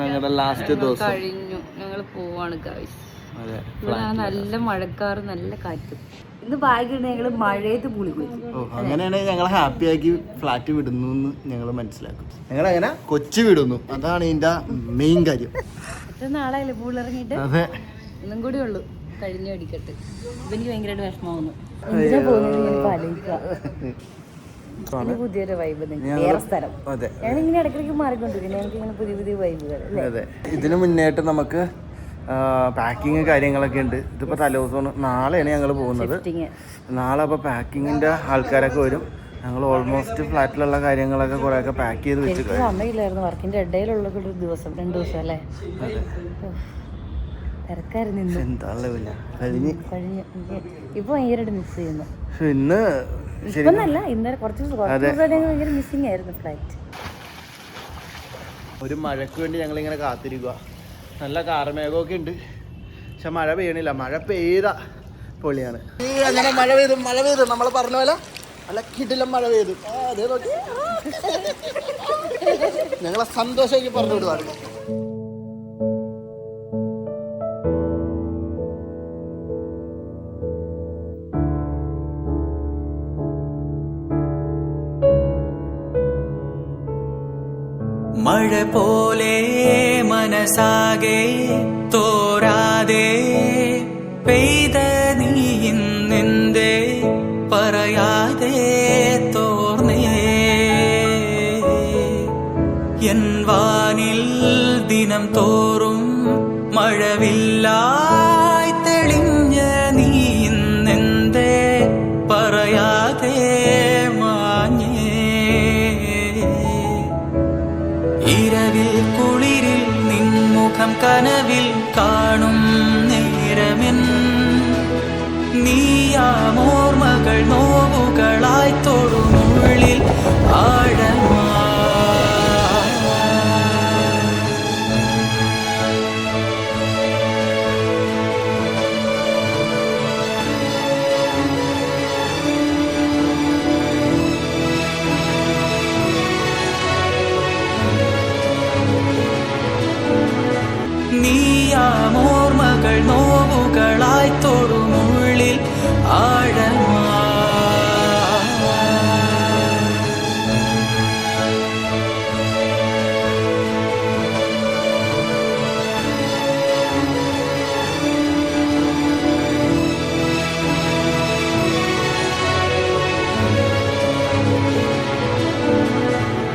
ഞങ്ങളുടെ ലാസ്റ്റ് ദിവസം കഴിഞ്ഞു. ഞങ്ങൾ പോവാണ് ഗൈസ്. നല്ല മഴക്കാറ്, നല്ല കാറ്റ്. ഇന്ന് ഭാഗ്യമുണ്ട് ഞങ്ങള് മഴയത്ത് പുളി കുളിക്കും. അങ്ങനെയാണെങ്കിൽ ഞങ്ങൾ ഹാപ്പി ആക്കി ഫ്ലാറ്റ് വിടുന്നു എന്ന് ഞങ്ങൾ മനസ്സിലാക്കും. ഞങ്ങൾ അങ്ങനെ കൊച്ചി വിടുന്നു, അതാണ് ഇതിന്റെ മെയിൻ കാര്യം. എത്ര നാളായില്ലേ പൂൾ ഇറങ്ങിയിട്ട്? അതെ, ഒന്നും കൂടി ഉള്ളു കഴിഞ്ഞു അടിക്കട്ട്. ഇതെനിക്ക് ഭയങ്കരമായിട്ട് വിഷമാവുന്നു. എന്തിനാ പോകുന്നത് പുതിയൊരു വൈബ്, വേറെ സ്ഥലം. ഞാനിങ്ങനെ ഇടയ്ക്കിടയ്ക്ക് മാറിക്കൊണ്ടിരിക്കും. ഞങ്ങൾക്ക് ഇങ്ങനെ പുതിയ പുതിയ വൈബുകൾ. അതെ, ഇതിന് മുന്നേട്ട് നമുക്ക് പാക്കിങ് കാര്യങ്ങളൊക്കെ ഉണ്ട്. ഇതിപ്പോൾ തലേദിവസമാണ്, നാളെയാണ് ഞങ്ങൾ പോകുന്നത്. നാളെ അപ്പോൾ പാക്കിങ്ങിൻ്റെ ആൾക്കാരൊക്കെ വരും. ഞങ്ങൾ ഓൾമോസ്റ്റ് ഫ്ലാറ്റിലുള്ള കാര്യങ്ങളൊക്കെ കുറേയൊക്കെ പാക്ക് ചെയ്ത് വെച്ചിട്ട് സമയമില്ലായിരുന്നു. വർക്കിൻ്റെ ഇടയിലുള്ള ഒരു ദിവസം 2 ദിവസം അല്ലേ, തിരക്കായിരുന്നു. എന്താണല്ലോ കഴിഞ്ഞ് ഇപ്പൊ ഭയങ്കരമായിട്ട് മിസ് ചെയ്യുന്നു. ഇന്ന് ഇപ്പൊന്നല്ല, ഇന്നലെ കുറച്ച് ഭയങ്കര മിസ്സിംഗ് ആയിരുന്നു ഫ്ലൈറ്റ്. ഒരു മഴയ്ക്ക് വേണ്ടി ഞങ്ങളിങ്ങനെ കാത്തിരിക്കുക. നല്ല കാർമേഘമൊക്കെ ഉണ്ട്, പക്ഷെ മഴ പെയ്യണില്ല. മഴ പെയ്ത പൊളിയാണ്. അങ്ങനെ മഴ പെയ്തു നമ്മൾ പറഞ്ഞ പോലെ നല്ല കിടിലം മഴ പെയ്തു. അതേ നോക്കി ഞങ്ങളെ സന്തോഷമാക്കി പറഞ്ഞു വിടുവാണ്. മഴ പോലെ മനസാകെ തോരാതെ പെയ്ത നീ ഇന്നെന്തേ പറയാതെ തോർന്നേ എൻ വാനിൽ ദിനം തോറും മഴവില്ലായി തെളിഞ്ഞ നീ ഇന്നെന്തേ പറയാതെ ഇരവിൽ കുളിരിൽ നിൻമുഖം കനവിൽ കാണും നേരമെൻ നീയാമോർമകൾ നോവുകളായി തൊടുമുള്ളിൽ ആഴമാ. നീയാമോർമകൾ നോവുകളായി തൊടുമുള്ളിൽ ആഴമാ.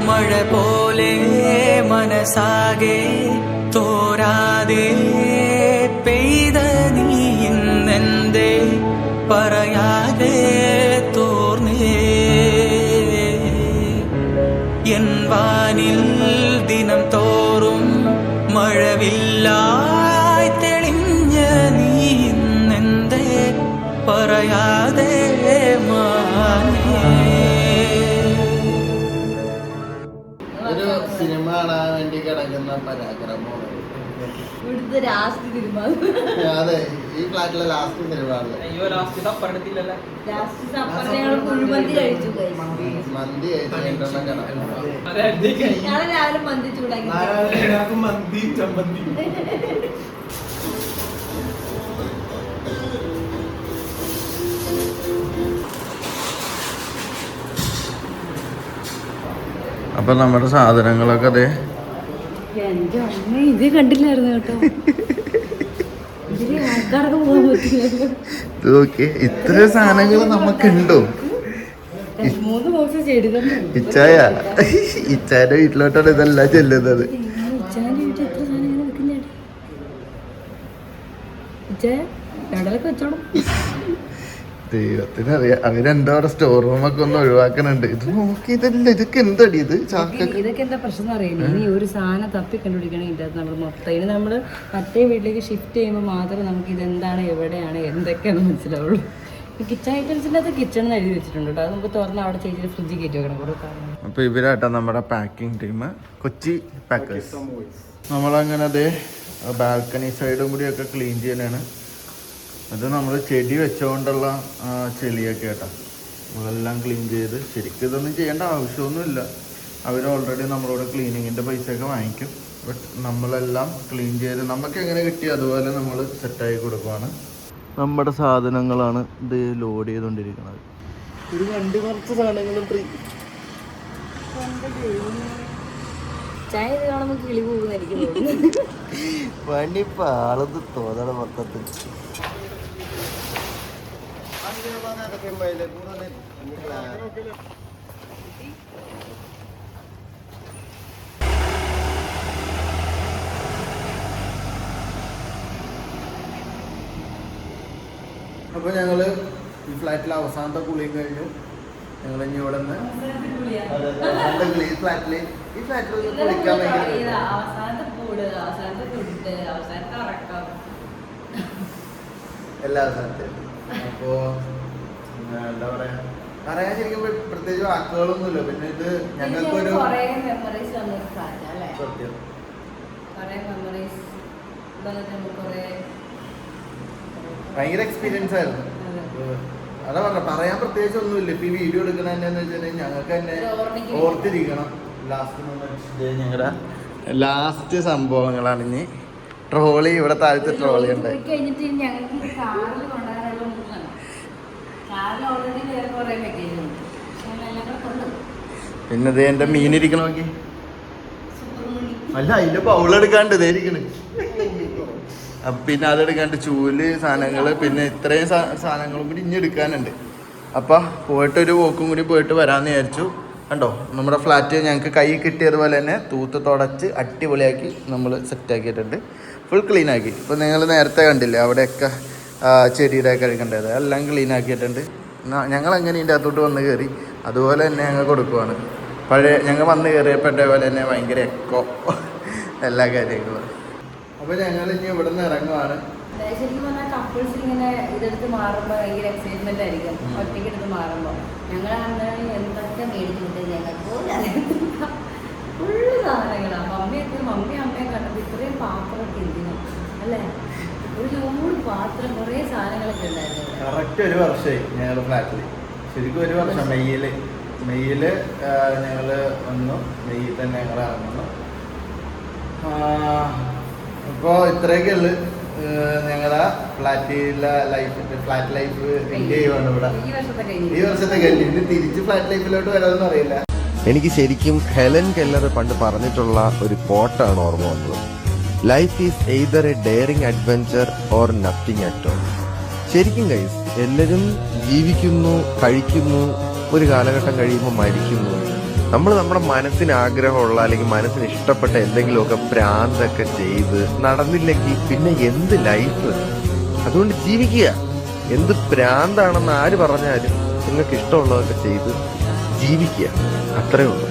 മഴ പോലെ മനസാകെ തോരാതെ പെയ്ത നീ ഇന്നെന്തേ പറയാതെ തോർന്നേ എൻ വാനിൽ ദിനം തോറും മഴവില്ലായി തെളിഞ്ഞ നീ ഇന്നെന്തേ പറയാതെ ഒരു സിനിമ കാണാൻ വേണ്ടി കിടക്കുന്ന പരാക്രമമാണ്. അതെ, ഈ ഫ്ലാറ്റിലെ ലാസ്റ്റ് സിനിമ മന്തി കഴിച്ചു മന്തി ചമ്മന്തി. അപ്പൊ നമ്മുടെ സാധനങ്ങളൊക്കെ അതെ ഇത് കണ്ടില്ലായിരുന്നു കേട്ടോ. ആൾക്കാരൊക്കെ പോകാൻ പറ്റില്ല. ഇത്ര സാധനങ്ങൾ നമുക്കുണ്ടോ? 3 ബോക്സ് ചെടികളുണ്ട്. ഇച്ചാന്റെ വീട്ടിലോട്ടാണ് ഇതെല്ലാം ചെല്ലുന്നത്. ഇച്ചാന്റെ വീട്ടിൽ എത്ര സാധനങ്ങൾ വെക്കുന്നേ? ഇച്ചാ കടലൊക്കെ വെച്ചോളും. ദൈവത്തിനറിയാം, അവരെന്താ സ്റ്റോർ റൂമൊക്കെ ഒന്ന് ഒഴിവാക്കണുണ്ട്. ഇത് നോക്കി, ഇതല്ല, ഇതൊക്കെ എന്തടി ഇത്? ഇതൊക്കെ എന്താ പ്രശ്നം അറിയില്ല. ഇനി ഒരു സാധനം തപ്പി കണ്ടുപിടിക്കണമെങ്കിൽ ഇതിനകത്ത് നമ്മൾ മൊത്തം ഇനി നമ്മൾ മറ്റേ വീട്ടിലേക്ക് ഷിഫ്റ്റ് ചെയ്യുമ്പോൾ മാത്രമേ നമുക്ക് ഇതെന്താണ്, എവിടെയാണ്, എന്തൊക്കെയാണെന്ന് മനസ്സിലാവുള്ളൂ. കിച്ചൺ ഐറ്റംസിൻ്റെ അകത്ത് കിച്ചൺ എഴുതി വെച്ചിട്ടുണ്ട് കേട്ടോ. അത് നമുക്ക് തുറന്ന് അവിടെ ചെയ്തിട്ട് ഫ്രിഡ്ജിൽ കയറ്റി വെക്കണം കുറേ സാധനം. അപ്പോൾ ഇവരാട്ടോ നമ്മുടെ പാക്കിംഗ് ടീം, കൊച്ചി പാക്കേഴ്സ്. നമ്മളങ്ങനെ അതേ ബാൽക്കണി സൈഡും കൂടിയൊക്കെ ക്ലീൻ ചെയ്യാനാണ്. അത് നമ്മൾ ചെടി വെച്ചുകൊണ്ടുള്ള ചെളിയൊക്കെ കേട്ടോ, നമ്മളെല്ലാം ക്ലീൻ ചെയ്ത്. ശരിക്കും ഇതൊന്നും ചെയ്യേണ്ട ആവശ്യമൊന്നുമില്ല. അവർ ഓൾറെഡി നമ്മളോട് ക്ലീനിങ്ങിൻ്റെ പൈസയൊക്കെ വാങ്ങിക്കും. ബട്ട് നമ്മളെല്ലാം ക്ലീൻ ചെയ്ത് നമുക്ക് എങ്ങനെ കിട്ടി അതുപോലെ നമ്മൾ സെറ്റാക്കി കൊടുക്കുവാണ്. നമ്മുടെ സാധനങ്ങളാണ് ഇത് ലോഡ് ചെയ്തുകൊണ്ടിരിക്കുന്നത്. ഒരു വണ്ടി കുറച്ച് സാധനങ്ങളും ഫ്രീ. ചായ കാണുമ്പോൾ കിളി പോകുന്നായിരിക്കും തോന്നുന്നത്. വണ്ടി പാളത് തോന്നണം മൊത്തത്തിൽ. അപ്പോൾ ഞങ്ങള് ഈ ഫ്ലാറ്റിലെ അവസാനത്തെ കുളിയും കഴിഞ്ഞു. ഞങ്ങൾ ഇനി ഇവിടെ നിന്ന് ഈ ഫ്ലാറ്റിൽ കുളിക്കാൻ ഭയങ്കര എല്ലാ അവസാനത്തെയും. അപ്പോൾ എന്താ പറയാ, പറയാൻ ശരിക്കും പ്രത്യേകിച്ച് വാക്കുകളൊന്നുമില്ല. പിന്നെ ഇത് ഞങ്ങൾക്കൊരു സത്യം ഭയങ്കര എക്സ്പീരിയൻസ് ആയിരുന്നു. അതാ പറഞ്ഞ പറയാൻ പ്രത്യേകിച്ച് ഒന്നുമില്ല. ഇപ്പൊ ഈ വീഡിയോ എടുക്കണ എന്താന്ന് വെച്ചാൽ ഞങ്ങൾക്ക് തന്നെ ഓർത്തിരിക്കണം. ഞങ്ങളുടെ ലാസ്റ്റ് സംഭവങ്ങളാണ് ഇനി. ട്രോളി ഇവിടെ താഴത്തെ ട്രോളി ഉണ്ട്. പിന്നെ ഇത് എന്റെ മീനിരിക്കണ നോക്കി. അല്ല അതിന്റെ ബൗളെടുക്കാണ്ട് ഇതായിരിക്കണ്. പിന്നെ അതെടുക്കാണ്ട് ചൂല് സാധനങ്ങൾ, പിന്നെ ഇത്രയും സാധനങ്ങളും കൂടി ഇനി എടുക്കാനുണ്ട്. അപ്പം പോയിട്ടൊരു പോക്കും കൂടി പോയിട്ട് വരാമെന്ന് വിചാരിച്ചു. കണ്ടോ നമ്മുടെ ഫ്ലാറ്റ് ഞങ്ങൾക്ക് കൈ കിട്ടിയതുപോലെ തന്നെ തൂത്ത് തുടച്ച് അടിപൊളിയാക്കി നമ്മൾ സെറ്റാക്കിയിട്ടുണ്ട്. ഫുൾ ക്ലീൻ ആക്കി. ഇപ്പോൾ നിങ്ങൾ നേരത്തെ കണ്ടില്ലേ അവിടെയൊക്കെ ചെടിയുടെ കഴുകേണ്ടത് എല്ലാം ക്ലീൻ ആക്കിയിട്ടുണ്ട്. ഞങ്ങൾ എങ്ങനെ ഇതിൻ്റെ അകത്തോട്ട് വന്ന് കയറി അതുപോലെ തന്നെ ഞങ്ങൾ കൊടുക്കുവാണ്. പഴയ ഞങ്ങൾ വന്ന് കയറിയപ്പെട്ട പോലെ തന്നെ ഭയങ്കര എക്കോ എല്ലാ കാര്യങ്ങളും. അപ്പോൾ ഞങ്ങൾ ഇനി ഇവിടെ നിന്ന് ഇറങ്ങുവാണ്. ശരിക്കും പറഞ്ഞാൽ കപ്പിൾസ് ഇങ്ങനെ ഇതെടുത്ത് മാറുമ്പോൾ ഭയങ്കര എക്സൈറ്റ്മെന്റ് ആയിരിക്കും. ഒറ്റയ്ക്ക് എടുത്ത് മാറുമ്പോൾ ഞങ്ങൾ അങ്ങനെ എന്തൊക്കെ മേടിച്ചിട്ട് ഞങ്ങൾക്ക് ഫുള്ള് സാധനങ്ങളാണ്. മമ്മി അമ്മയെ കണ്ടപ്പോൾ ഇത്രയും പാത്രമൊക്കെ എന്തിനും അല്ലേ, ഒരു നൂറ് പാത്രം കുറേ സാധനങ്ങളൊക്കെ ഉണ്ടായിരുന്നു. കറക്റ്റ് ഒരു വർഷമായി ഞങ്ങളുടെ ഫ്ലാറ്റിൽ. ശരിക്കും ഒരു വർഷം. മെയ്യിൽ ഞങ്ങൾ വന്നു. മെയ്യിൽ തന്നെ ഞങ്ങൾ ഇറങ്ങുന്നു. അപ്പോൾ ഇത്രയൊക്കെ ഉള്ളു ഞങ്ങളുടെ ഫ്ലാറ്റ് ലൈഫ് എൻജോയ് ചെയ്യുവാണ് ഇവിടെ ഈ വർഷത്തെ കഴിഞ്ഞു. ഇനി തിരിച്ച് ഫ്ലാറ്റ് ലൈഫിലോട്ട് വരാമെന്ന് അറിയില്ല. എനിക്ക് ശരിക്കും ഹെലൻ കെല്ലർ പണ്ട് പറഞ്ഞിട്ടുള്ള ഒരു കോട്ടാണ് ഓർമ്മ വന്നത്. Life is either A daring adventure or nothing at all. ശരിക്കും ഗൈസ്, എല്ലാവരും ജീവിക്കുന്നു, കഴിക്കുന്നു, ഒരു കാലഘട്ടം കഴിയുമ്പോൾ മരിക്കുന്നു. നമ്മൾ നമ്മുടെ മനസ്സിന് ആഗ്രഹമുള്ള അല്ലെങ്കിൽ മനസ്സിന് ഇഷ്ടപ്പെട്ട എന്തെങ്കിലുമൊക്കെ പ്രാന്തൊക്കെ ചെയ്ത് നടന്നില്ലെങ്കിൽ പിന്നെ എന്ത് ലൈഫ്? അതുകൊണ്ട് ജീവിക്കുക. എന്ത് പ്രാന്താണെന്ന് ആര് പറഞ്ഞാലും നിങ്ങൾക്ക് ഇഷ്ടമുള്ളതൊക്കെ ചെയ്ത് ജീവിക്കുക. അത്രേ ഉള്ളൂ.